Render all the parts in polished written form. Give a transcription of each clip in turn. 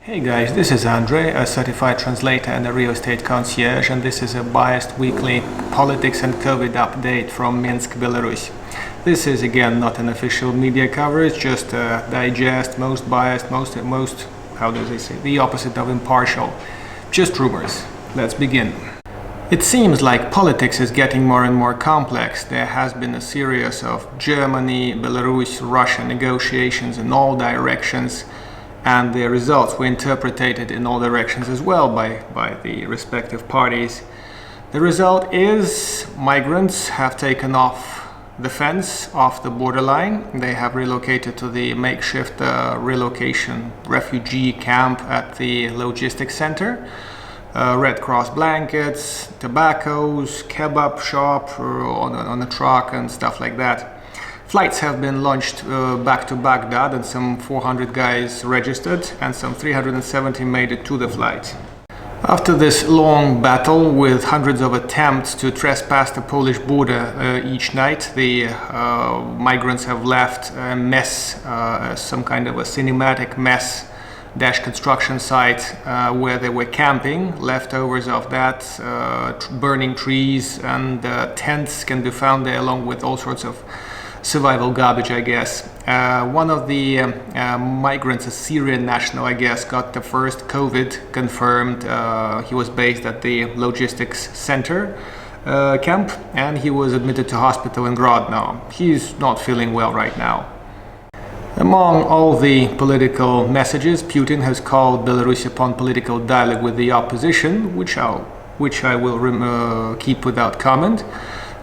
Hey guys, this is Andrei, a certified translator and a real estate concierge, and this is a biased weekly politics and COVID update from Minsk, Belarus. This is again not an official media coverage, just a digest, most biased, most, how do they say, the opposite of impartial. Just rumors. Let's begin. It seems like politics is getting more and more complex. There has been a series of Germany, Belarus, Russia negotiations in all directions, and the results were interpreted in all directions as well by the respective parties. The result is migrants have taken off the fence off the borderline. They have relocated to the makeshift relocation refugee camp at the logistics center. Red Cross blankets, tobaccos, kebab shop on a truck and stuff like that. Flights have been launched back to Baghdad, and some 400 guys registered, and some 370 made it to the flight. After this long battle with hundreds of attempts to trespass the Polish border each night, the migrants have left a mess, some kind of a cinematic mess construction site where they were camping. Leftovers of that, burning trees and tents can be found there, along with all sorts of survival garbage, I guess. One of the migrants, a Syrian national, I guess, got the first COVID confirmed. He was based at the logistics center camp, and he was admitted to hospital in Grodno. He's not feeling well right now. Among all the political messages, Putin has called Belarus upon political dialogue with the opposition, which I will keep without comment.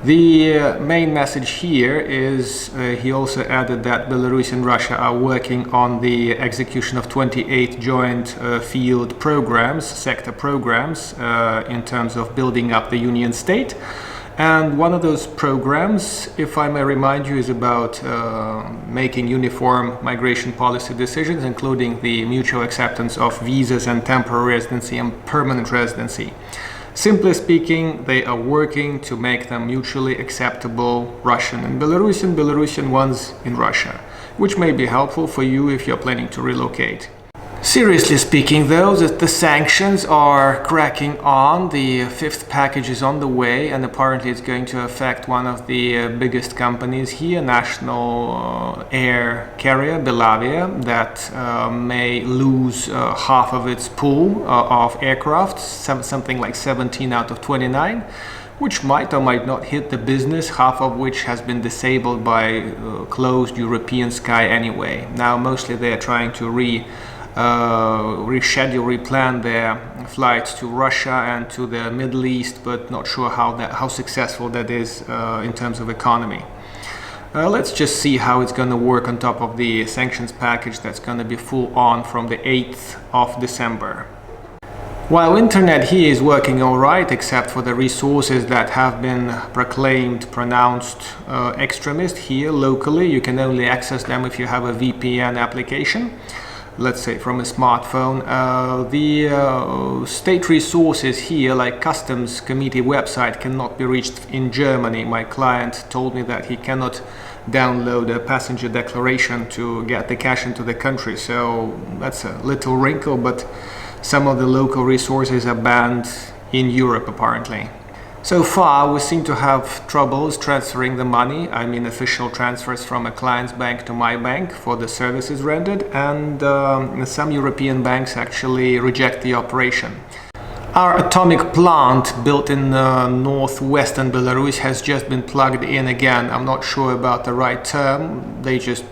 The main message here is he also added that Belarus and Russia are working on the execution of 28 joint field programs, sector programs, in terms of building up the Union state. And one of those programs, if I may remind you, is about making uniform migration policy decisions, including the mutual acceptance of visas and temporary residency and permanent residency. Simply speaking, they are working to make them mutually acceptable, Russian and Belarusian ones in Russia, which may be helpful for you if you're planning to relocate. Seriously speaking, though, the sanctions are cracking on. The fifth package is on the way, and apparently it's going to affect one of the biggest companies here, national air carrier, Belavia, that may lose half of its pool of aircraft, something like 17 out of 29, which might or might not hit the business, half of which has been disabled by closed European sky anyway. Now, mostly they're trying to replan their flights to Russia and to the Middle East, but not sure how successful that is in terms of economy. Let's just see how it's going to work on top of the sanctions package that's going to be full on from the 8th of December. While internet here is working all right, except for the resources that have been pronounced extremist here locally, you can only access them if you have a VPN application. Let's say from a smartphone. The state resources here, like customs committee website, cannot be reached in Germany. My client told me that he cannot download a passenger declaration to get the cash into the country, so that's a little wrinkle, but some of the local resources are banned in Europe apparently. So far, we seem to have troubles transferring the money, I mean official transfers from a client's bank to my bank for the services rendered, and some European banks actually reject the operation. Our atomic plant built in northwestern Belarus has just been plugged in again. I'm not sure about the right term. They just,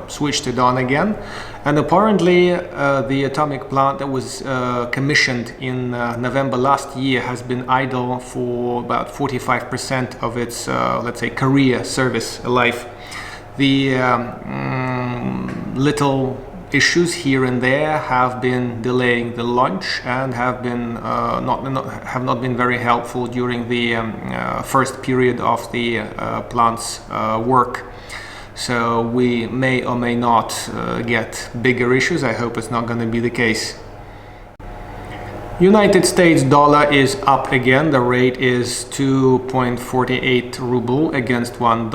switched it on again. And apparently the atomic plant that was commissioned in November last year has been idle for about 45% of its, let's say, career service life. The little issues here and there have been delaying the launch and have not been very helpful during the first period of the plant's work. So we may or may not get bigger issues. I hope it's not going to be the case. United States dollar is up again. The rate is 2.48 ruble against $1.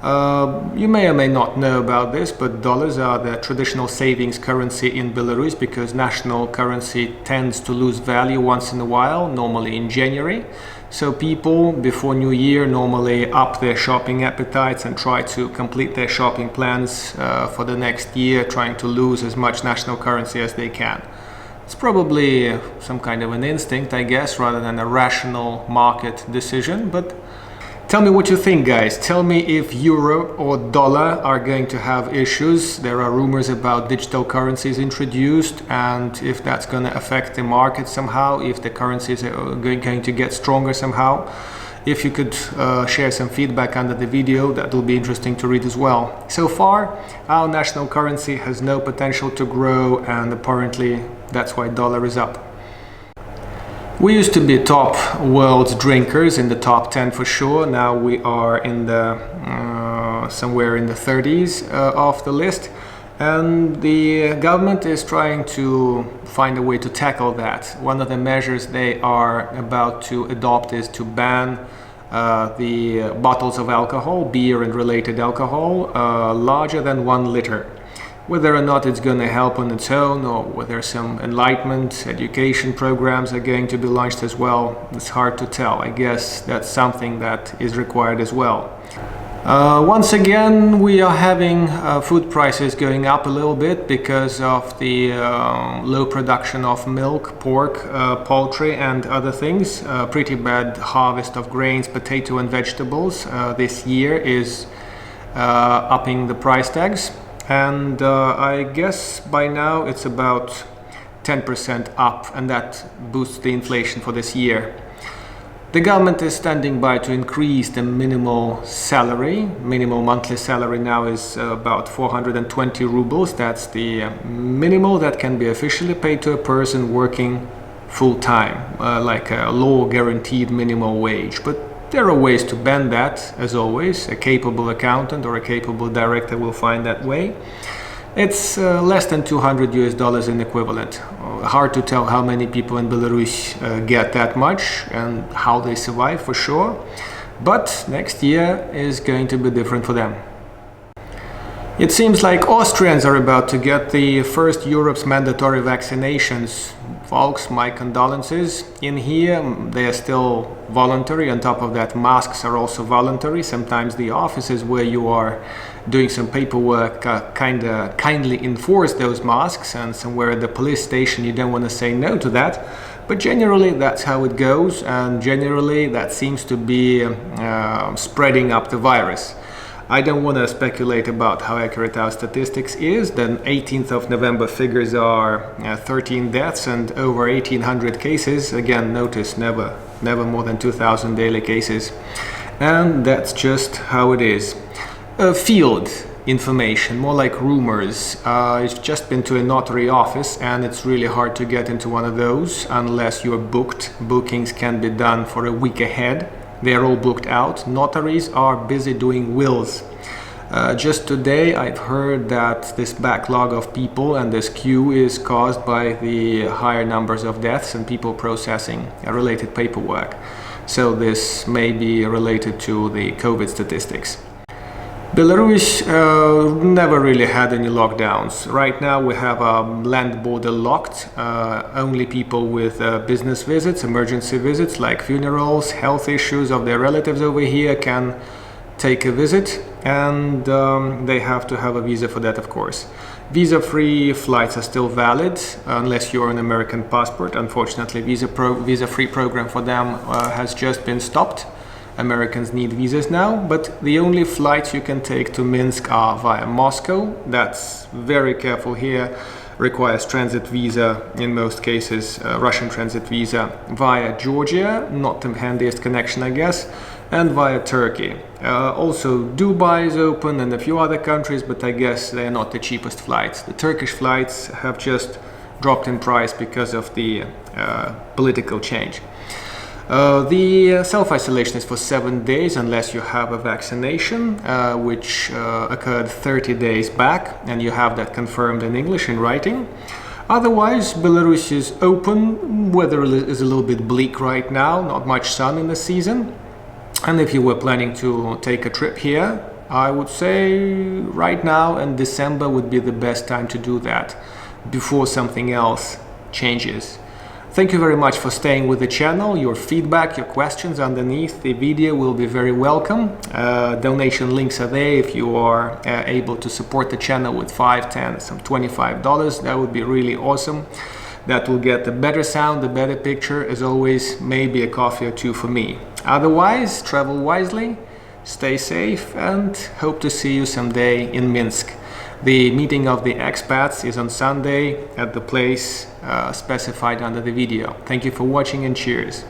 You may or may not know about this, but dollars are the traditional savings currency in Belarus because national currency tends to lose value once in a while, normally in January. So people before New Year normally up their shopping appetites and try to complete their shopping plans for the next year, trying to lose as much national currency as they can. It's probably some kind of an instinct, I guess, rather than a rational market decision, but tell me what you think, guys. Tell me if euro or dollar are going to have issues. There are rumors about digital currencies introduced, and if that's going to affect the market somehow, if the currencies are going to get stronger somehow. If you could share some feedback under the video, that will be interesting to read as well. So far, our national currency has no potential to grow, and apparently that's why dollar is up. We used to be top world drinkers, in the top 10 for sure. Now we are in the somewhere in the 30s of the list, and the government is trying to find a way to tackle that. One of the measures they are about to adopt is to ban the bottles of alcohol, beer and related alcohol, larger than 1 liter. Whether or not it's going to help on its own, or whether some enlightenment education programs are going to be launched as well, it's hard to tell. I guess that's something that is required as well. Once again, we are having food prices going up a little bit because of the low production of milk, pork, poultry and other things. Pretty bad harvest of grains, potato and vegetables this year is upping the price tags. And I guess by now it's about 10% up, and that boosts the inflation for this year. The government is standing by to increase the minimal salary. Minimal monthly salary now is about 420 rubles. That's the minimal that can be officially paid to a person working full-time, like a law-guaranteed minimal wage. But there are ways to bend that, as always. A capable accountant or a capable director will find that way. It's less than $200 in equivalent. Hard to tell how many people in Belarus get that much and how they survive for sure. But next year is going to be different for them. It seems like Austrians are about to get the first Europe's mandatory vaccinations. Folks, my condolences. In here, they are still voluntary. On top of that, masks are also voluntary. Sometimes the offices where you are doing some paperwork kindly enforce those masks, and somewhere at the police station you don't want to say no to that. But generally, that's how it goes, and generally that seems to be spreading up the virus. I don't want to speculate about how accurate our statistics is. The 18th of November figures are 13 deaths and over 1,800 cases. Again, notice never more than 2,000 daily cases. And that's just how it is. Field information, more like rumors. I've just been to a notary office, and it's really hard to get into one of those unless you're booked. Bookings can be done for a week ahead. They are all booked out. Notaries are busy doing wills. Just today I've heard that this backlog of people and this queue is caused by the higher numbers of deaths and people processing related paperwork. So this may be related to the COVID statistics. Belarus never really had any lockdowns. Right now we have a land border locked. Only people with business visits, emergency visits like funerals, health issues of their relatives over here can take a visit, and they have to have a visa for that, of course. Visa-free flights are still valid unless you're an American passport. Unfortunately, visa-free program for them has just been stopped. Americans need visas now, but the only flights you can take to Minsk are via Moscow. That's very careful here. Requires transit visa in most cases, Russian transit visa, via Georgia, not the handiest connection I guess, and via Turkey. Also Dubai is open and a few other countries, but I guess they're not the cheapest flights. The Turkish flights have just dropped in price because of the political change. The self-isolation is for 7 days unless you have a vaccination, which occurred 30 days back, and you have that confirmed in English in writing. Otherwise, Belarus is open. Weather is a little bit bleak right now, not much sun in the season. And if you were planning to take a trip here, I would say right now and December would be the best time to do that before something else changes. Thank you very much for staying with the channel. Your feedback, your questions underneath the video will be very welcome. Donation links are there if you are able to support the channel with $5, $10, some $25. That would be really awesome. That will get a better sound, a better picture, as always, maybe a coffee or two for me. Otherwise, travel wisely, stay safe, and hope to see you someday in Minsk. The meeting of the expats is on Sunday at the place specified under the video. Thank you for watching and cheers.